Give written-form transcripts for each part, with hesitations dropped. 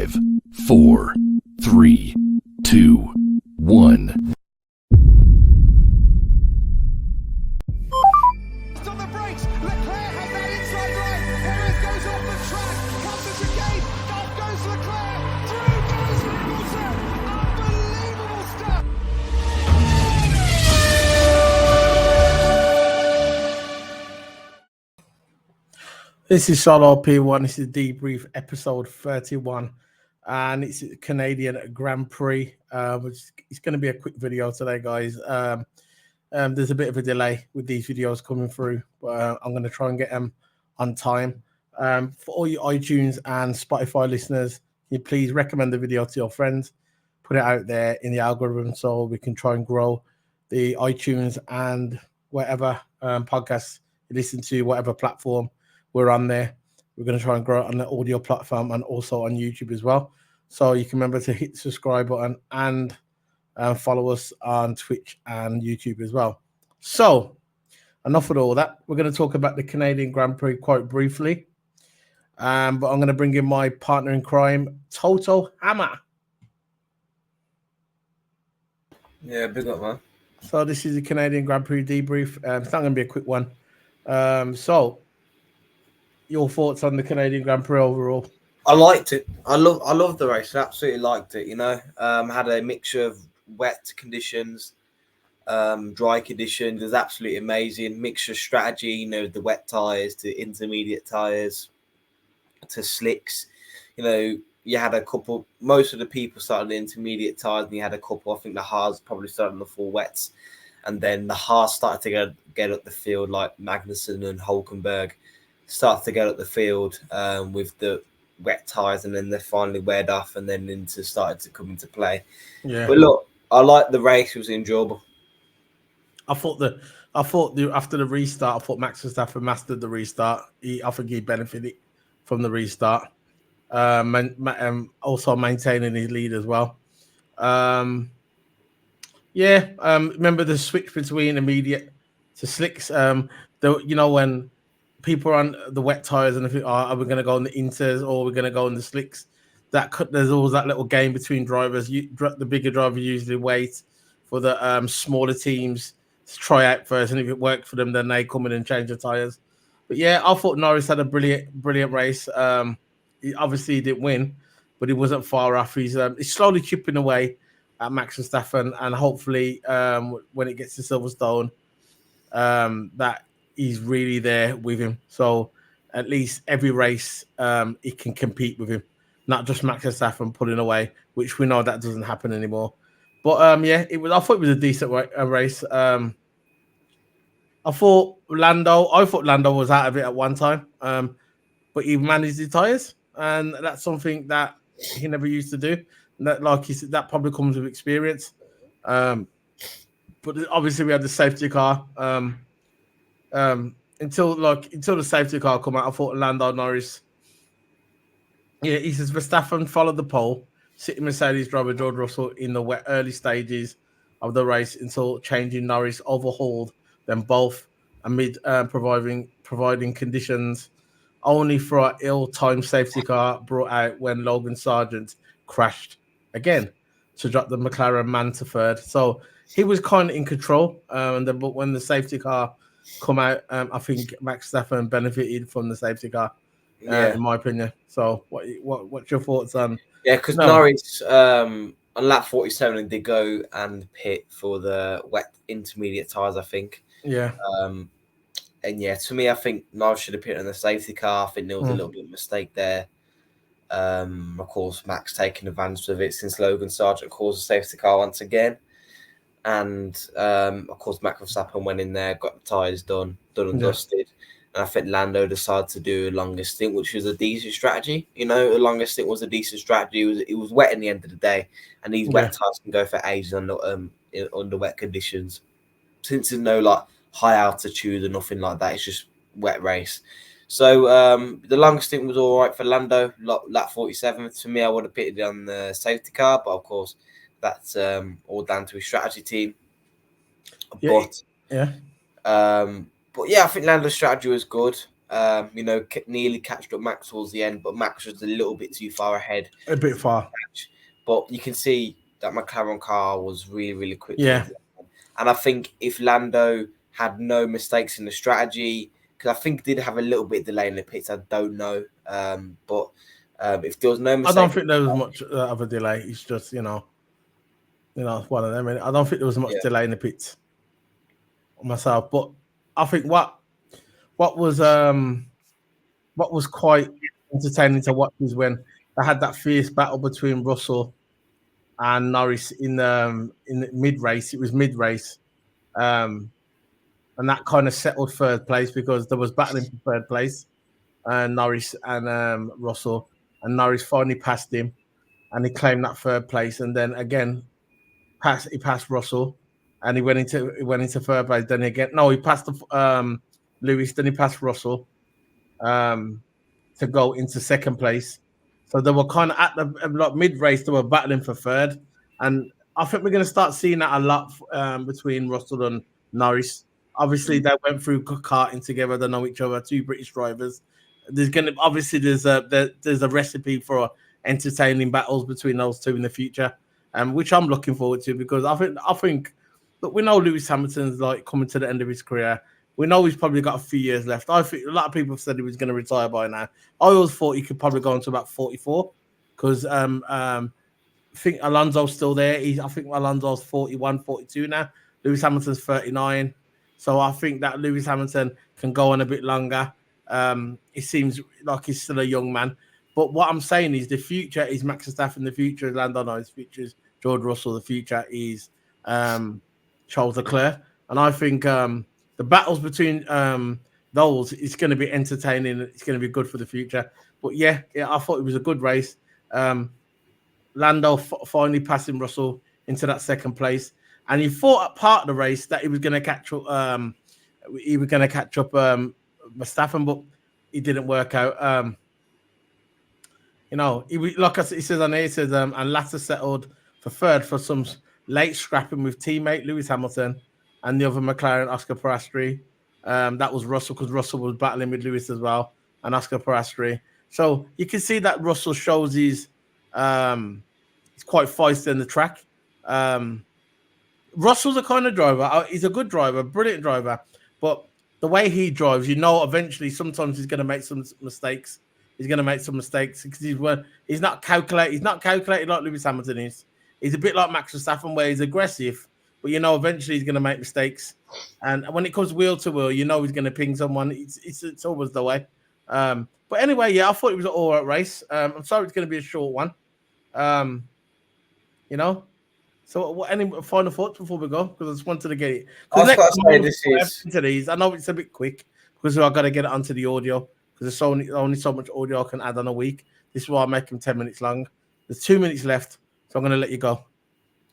5, 4, 3, 2, 1. On the brakes, Leclerc has that inside line. Perez goes off the track, comes to chicane, off goes Leclerc, through goes Hamilton. Unbelievable stuff. This is Solo P1. This is Debrief episode 31, and it's a Canadian Grand Prix. It's going to be a quick video today, guys. There's a bit of a delay with these videos coming through, but I'm going to try and get them on time. For all you iTunes and Spotify listeners, can you please recommend the video to your friends, put it out there in the algorithm so we can try and grow the iTunes and whatever podcasts you listen to, whatever platform we're on there. We're going to try and grow it on the audio platform and also on YouTube as well. So you can remember to hit the subscribe button and follow us on Twitch and YouTube as well. So enough with all that. We're going to talk about the Canadian Grand Prix quite briefly. But I'm going to bring in my partner in crime, TOTO Hammer. Yeah, big up, man. So this is the Canadian Grand Prix debrief. It's not going to be a quick one. So your thoughts on the Canadian Grand Prix overall? I liked it. I love the race. I absolutely liked it. You know, had a mixture of wet conditions, dry conditions. It was absolutely amazing. Mixture of strategy. You know, the wet tires to intermediate tires to slicks. You know, you had a couple. Most of the people started the intermediate tires, and you had a couple. I think the Haas probably started on the full wets, and then the Haas started to get up the field, like Magnussen and Hulkenberg started to get up the field with the wet tires, and then they finally weared off, and then started to come into play. Yeah. But look, I liked the race. It was enjoyable. I thought after the restart, I thought Max Verstappen mastered the restart. I think he benefited from the restart. Also maintaining his lead as well. Remember the switch between immediate to slicks. When people are on the wet tires and think, are we going to go on the inters or we're going to go on the slicks? There's always that little game between drivers. The bigger drivers usually wait for the smaller teams to try out first, and if it worked for them, then they come in and change the tires. But yeah, I thought Norris had a brilliant race. He obviously didn't win, but he wasn't far off. He's slowly chipping away at Max Verstappen, and hopefully when it gets to Silverstone, that he's really there with him. So at least every race he can compete with him, not just Max Verstappen pulling away, which we know that doesn't happen anymore. But I thought it was a decent race. I thought Lando was out of it at one time, but he managed his tires, and that's something that he never used to do. And that, like he said, that probably comes with experience. But obviously we had the safety car. Until the safety car come out, I thought Lando Norris. Yeah, he says Verstappen followed the pole, sitting Mercedes driver George Russell in the early stages of the race until changing. Norris overhauled them both amid providing conditions, only for an ill-timed safety car brought out when Logan Sargent crashed again to drop the McLaren man to third. So he was kind of in control, but when the safety car come out, I think Max Verstappen benefited from the safety car, in my opinion. So what's your thoughts on? Yeah, because Norris on lap 47 did go and pit for the wet intermediate tires, I think. Yeah. And yeah, to me, I think Norris should have pitted on the safety car. I think there was a little bit of mistake there. Of course, Max taking advantage of it since Logan Sargent caused a safety car once again. And of course, Max Verstappen went in there, got the tyres done and dusted. And I think Lando decided to do a longer stint, which was a decent strategy. You know, a longer stint was a decent strategy. It was wet in the end of the day, and these wet tyres can go for ages under wet conditions. Since there's no like high altitude or nothing like that, it's just wet race. So the longer stint was all right for Lando. Lap 47 for me, I would have pitted on the safety car, but of course that's all down to his strategy team. But yeah, I think Lando's strategy was good. Nearly catched up Max towards the end, but Max was a little bit too far ahead. A bit far. But you can see that McLaren car was really, really quick. Yeah. And I think if Lando had no mistakes in the strategy, because I think he did have a little bit delay in the pits, I don't know. But if there was no mistake, I don't think there was much of a delay. It's just, one of them. I don't think there was much delay in the pits myself. But I think what was quite entertaining to watch is when they had that fierce battle between Russell and Norris in mid race. It was mid race, and that kind of settled third place because there was battling for third place, and Norris and Russell, and Norris finally passed him, and he claimed that third place, and then again he passed Russell, and he went into third place. Then again, no, he passed Lewis, then he passed Russell, to go into second place. So they were kind of at the mid race. They were battling for third, and I think we're going to start seeing that a lot between Russell and Norris. Obviously, they went through karting together. They know each other. Two British drivers. There's a recipe for entertaining battles between those two in the future, which I'm looking forward to because I think that we know Lewis Hamilton's like coming to the end of his career. We know he's probably got a few years left. I think a lot of people have said he was going to retire by now. I always thought he could probably go into about 44 because I think Alonso's still there. I think Alonso's 41, 42 now. Lewis Hamilton's 39. So I think that Lewis Hamilton can go on a bit longer. It seems like he's still a young man. But what I'm saying is the future is Max Verstappen, the future is Lando Norris, the future is George Russell, the future is Charles Leclerc. And I think the battles between those is going to be entertaining. It's going to be good for the future. But yeah, I thought it was a good race. Lando finally passing Russell into that second place, and he thought at part of the race that he was going to catch up. Verstappen, but it didn't work out. He says on here, he says, and Latta settled for third for some late scrapping with teammate Lewis Hamilton and the other McLaren, Oscar Piastri. That was Russell because Russell was battling with Lewis as well and Oscar Piastri. So you can see that Russell shows he's quite feisty in the track. Russell's a kind of driver. He's a good driver, brilliant driver. But the way he drives, eventually sometimes he's going to make some mistakes. He's going to make some mistakes because he's not calculated. He's not calculated like Lewis Hamilton is. He's a bit like Max Verstappen where he's aggressive, but eventually he's going to make mistakes. And when it comes wheel to wheel, he's going to ping someone. It's always the way. But anyway, yeah, I thought it was an all right race. I'm sorry it's going to be a short one. So any final thoughts before we go? Because I just wanted to get it. I was going to say these. I know it's a bit quick because I've got to get it onto the audio because there's only so much audio I can add on a week. This is why I make them 10 minutes long. There's 2 minutes left, so I'm going to let you go.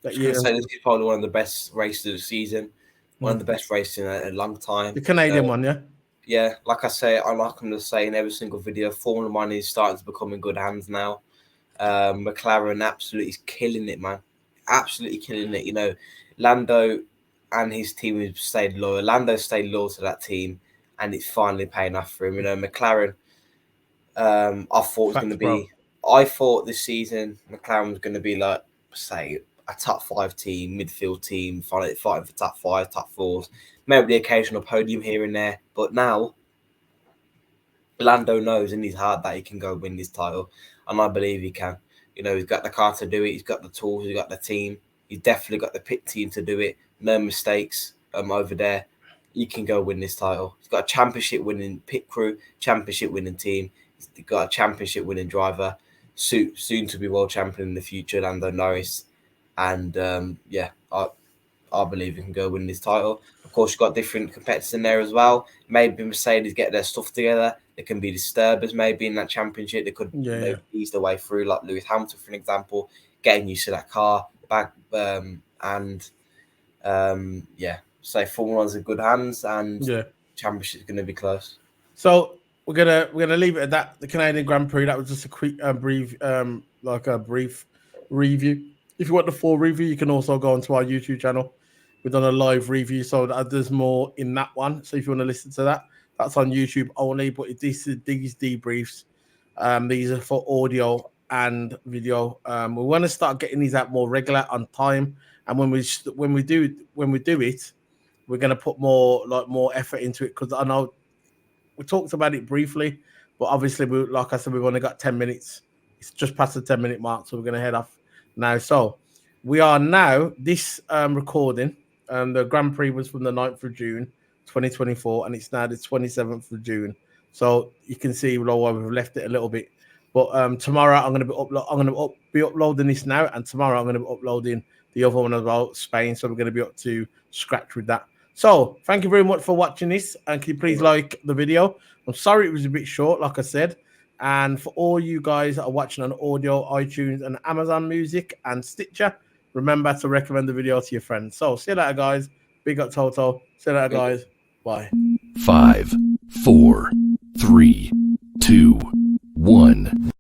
I was going to say this is probably one of the best races of the season. One of the best races in a long time. The Canadian one, yeah? Yeah, like I say, I like them to say in every single video, Formula 1 is starting to become in good hands now. McLaren absolutely is killing it, man. Absolutely killing it. Lando and his team have stayed loyal. Lando stayed loyal to that team, and it's finally paying off for him. McLaren, I thought was going to be... I thought this season McLaren was going to be like, say, a top 5 team, midfield team, fighting for top 5, top 4s, maybe the occasional podium here and there. But now, Lando knows in his heart that he can go win this title, and I believe he can. He's got the car to do it. He's got the tools. He's got the team. He's definitely got the pit team to do it. No mistakes over there. He can go win this title. He's got a championship-winning pit crew, championship-winning team. He's got a championship-winning driver, soon to be world champion in the future, Lando Norris. And I believe he can go win this title. Of course, you've got different competitors in there as well. Maybe Mercedes get their stuff together. There can be disturbers maybe in that championship. They could ease their way through, like Lewis Hamilton, for an example, getting used to that car back. So Formula 1's in good hands, and championship's going to be close. So we're gonna leave it at that. The Canadian Grand Prix. That was just a quick brief review. If you want the full review, you can also go onto our YouTube channel. We've done a live review, so there's more in that one. So if you want to listen to that, That's on YouTube only. But these debriefs, these are for audio and video. We want to start getting these out more regular on time. And when we do it, we're gonna put more effort into it, because I know we talked about it briefly, but obviously, like I said, we've only got 10 minutes. It's just past the 10-minute mark, so we're going to head off now. So we are now, this recording, the Grand Prix was from the 9th of June, 2024, and it's now the 27th of June. So you can see why we've left it a little bit. But tomorrow I'm going to be uploading this now, and tomorrow I'm going to be uploading the other one about Spain. So we're going to be up to scratch with that. So thank you very much for watching this, and can you please like the video? I'm sorry it was a bit short, like I said. And for all you guys that are watching on audio, iTunes, and Amazon Music and Stitcher, remember to recommend the video to your friends. So see you later, guys. Big up Toto. See you later, guys. Bye. 5, 4, 3, 2, 1.